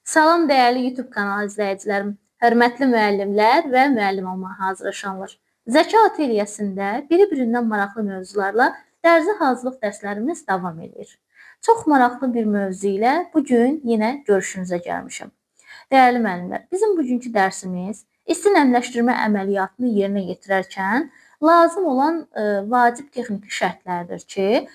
Salam dəyərli YouTube kanalı izləyicilərim, hörmətli müəllimlər və müəllim olmağa hazırlaşanlar. Zəka Ateliyəsində biri-birindən maraqlı mövzularla dərzi hazırlıq dərslərimiz davam edir. Çox maraqlı bir mövzu ilə bugün yenə görüşünüzə gəlmişəm. Dəyərli müəllimlər, bizim bugünkü dərsimiz isti nəmləşdirmə əməliyyatını yerinə yetirərkən lazım olan vacib texniki şərtlərdir ki,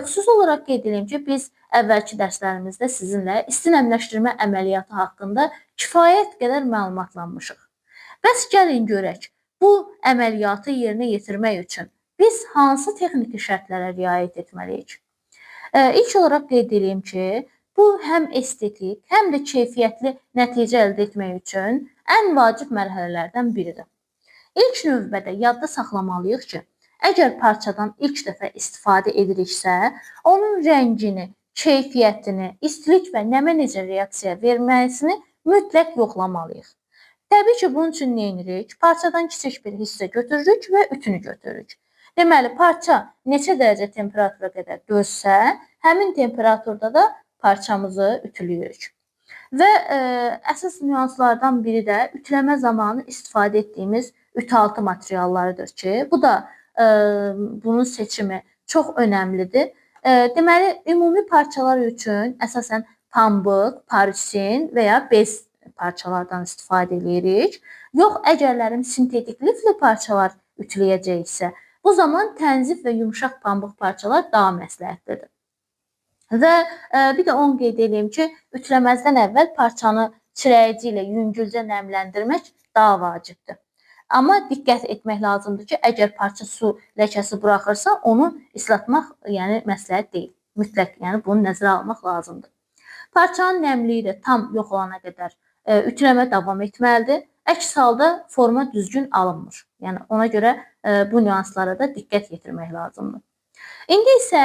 xüsusi olaraq qeyd edeyim ki, biz əvvəlki dərslərimizdə sizinlə isti nəmləşdirmə əməliyyatı haqqında kifayət qədər məlumatlanmışıq. Bəs gəlin görək, bu əməliyyatı yerinə yetirmək üçün biz hansı texniki şərtlərə riayət etməliyik? İlk olaraq qeyd edeyim ki, bu həm estetik, həm də keyfiyyətli nəticə əldə etmək üçün ən vacib mərhələlərdən biridir. İlk növbədə yadda saxlamalıyıq ki, əgər parçadan ilk dəfə istifadə ediriksə, onun rəngini, keyfiyyətini, istilik və nəmə necə reaksiya verməsini mütləq yoxlamalıyıq. Təbii ki, bunun üçün nə edirik? Parçadan kiçik bir hissə götürürük və ütünü götürürük. Deməli, parça neçə dərəcə temperatura qədər dözsə, həmin temperaturda da parçamızı ütülüyürük. Və əsas nüanslardan biri də ütüləmə zamanı istifadə etdiyimiz ütüaltı materiallarıdır ki, bu da bunun seçimi çox önəmlidir. Deməli, ümumi parçalar üçün əsasən pambıq, parusin və ya bez parçalardan istifadə edirik. Yox, əgərlərim sintetik lifli parçalar ütüləyəcəksə, bu zaman tənzif və yumşaq pambıq parçalar daha məsləhətlidir. Və bir də onu qeyd edeyim ki, ütüləməzdən əvvəl parçanı çirəyici ilə yüngülcə nəmləndirmək daha vacibdir. Amma diqqət etmək lazımdır ki, əgər parça su ləkəsi buraxırsa, onu islatmaq məsləhət deyil. Mütləq bunu nəzərə almaq lazımdır. Parçanın nəmliyi də tam yox olana qədər ütüləmə davam etməlidir. Əks halda forma düzgün alınmır. Ona görə bu nüanslara da diqqət yetirmək lazımdır. İndi isə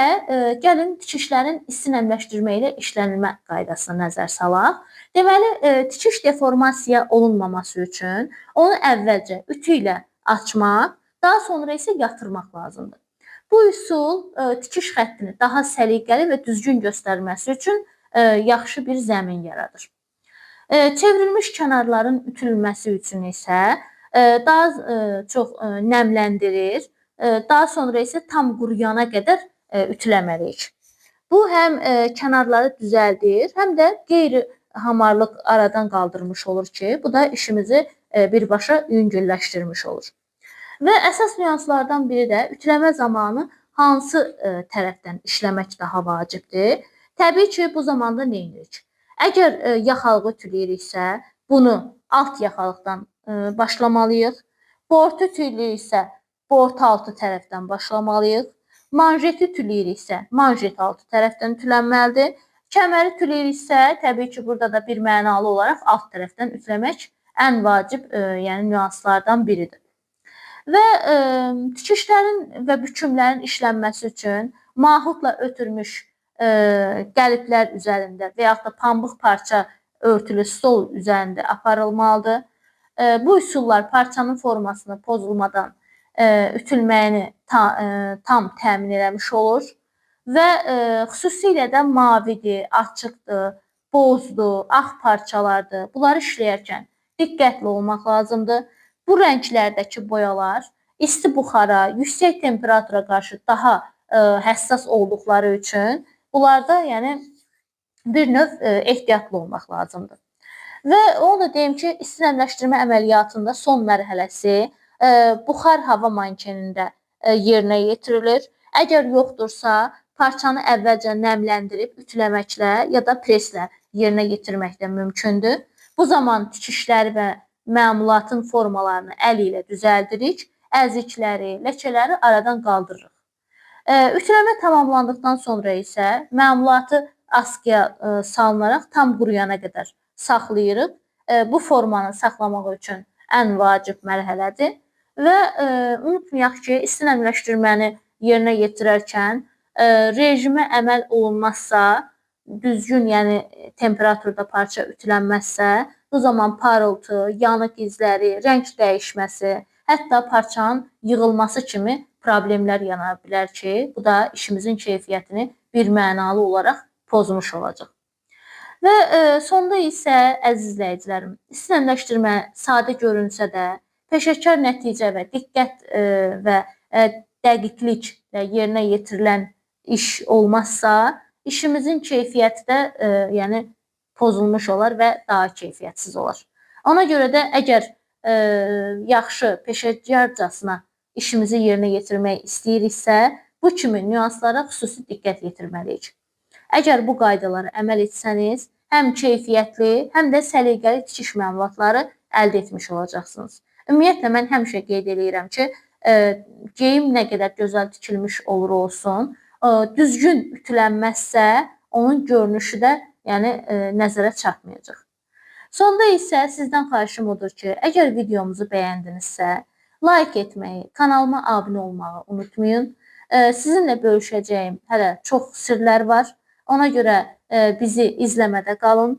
gəlin tikişlərin isti nəmləşdirmə ilə işlənilmə qaydasına nəzər salaq. Deməli, tikiş deformasiya olunmaması üçün onu əvvəlcə ütü ilə açmaq, daha sonra isə yatırmaq lazımdır. Bu üsul tikiş xəttini daha səliqəli və düzgün göstərməsi üçün yaxşı bir zəmin yaradır. Çevrilmiş kənarların ütülməsi üçün isə daha çox nəmləndirir, daha sonra isə tam quruyana qədər ütüləməliyik. Bu həm kənarları düzəldir, həm də qeyri-hamarlıq aradan qaldırmış olur ki, bu da işimizi birbaşa yüngülləşdirmiş olur. Və əsas nüanslardan biri də ütüləmə zamanı hansı tərəfdən işləmək daha vacibdir? Təbii ki, bu zamanda nə edirik? Əgər yaxalığı ütüləyiriksə, bunu alt yaxalıqdan başlamalıyıq. Bortu ütüləyiriksə, bort altı tərəfdən başlamalıyıq. Manjeti ütüləyiriksə, manjet altı tərəfdən ütülənməlidir. Kəməri ütüləyiriksə, təbii ki, burada da bir mənalı olaraq alt tərəfdən ütüləmək ən vacib nüanslardan biridir. Və tikişlərin və bükümlərin işlənməsi üçün mahudla ötürmüş qəliblər üzərində və yaxud da pambıq parça örtülü stol üzərində aparılmalıdır. Bu üsullar parçanın formasını pozulmadan ütülməyini tam təmin eləmiş olur və xüsusilə də mavidir, açıqdır, bozdur, ağ parçalardır. Bunları işləyərkən diqqətli olmaq lazımdır. Bu rənglərdəki boyalar isti buxara, yüksək temperatura qarşı daha həssas olduqları üçün bunlarda bir növ ehtiyatlı olmaq lazımdır. Və onu da deyim ki, isti nəmləşdirmə əməliyyatında son mərhələsi buxar hava mankenində yerinə yetirilir. Əgər yoxdursa, parçanı əvvəlcə nəmləndirib ütüləməklə ya da preslə yerinə yetirmək də mümkündür. Bu zaman tikişləri və məmulatın formalarını əl ilə düzəldirik, əzikləri, ləkələri aradan qaldırırıq. Ütüləmə tamamlandıqdan sonra isə məmulatı askıya salınaraq tam quruyana qədər saxlayırıq. Bu formanı saxlamaq üçün ən vacib mərhələdir. Və unutmayaq ki, isti nəmləşdirməni yerinə yetirərkən rejimə əməl olunmazsa, düzgün temperaturda parça ütülənməzsə, bu zaman parıltı, yanıq izləri, rəng dəyişməsi, hətta parçanın yığılması kimi problemlər yana bilər ki, bu da işimizin keyfiyyətini bir mənalı olaraq pozmuş olacaq. Və sonda isə əziz izləyicilərim, sistemləşdirmə sadə görünsə də, peşəkar nəticə və diqqət və dəqiqliklə yerinə yetirilən iş olmazsa, işimizin keyfiyyəti də yəni pozulmuş olar və daha keyfiyyətsiz olar. Ona görə də əgər yaxşı, peşəkarcasına işimizi yerinə yetirmək istəyiriksə, bu kimi nüanslara xüsusi diqqət yetirməliyik. Əgər bu qaydalara əməl etsəniz, həm keyfiyyətli, həm də səliqəli tikiş məmulatları əldə etmiş olacaqsınız. Ümumiyyətlə, mən həmişə qeyd edirəm ki, geyim nə qədər gözəl tikilmiş olur olsun, düzgün ütülənməzsə, onun görünüşü də nəzərə çarpmayacaq. Sonda isə sizdən xahişim odur ki, əgər videomuzu bəyəndinizsə, like etməyi, kanalıma abunə olmağı unutmayın. Sizinlə bölüşəcəyim hələ çox sirlər var. Ona görə bizi izləmədə qalın.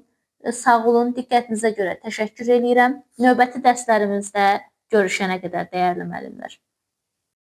Sağ olun, diqqətinizə görə təşəkkür edirəm. Növbəti dərslərimizdə görüşənə qədər dəyərli müəllimlər.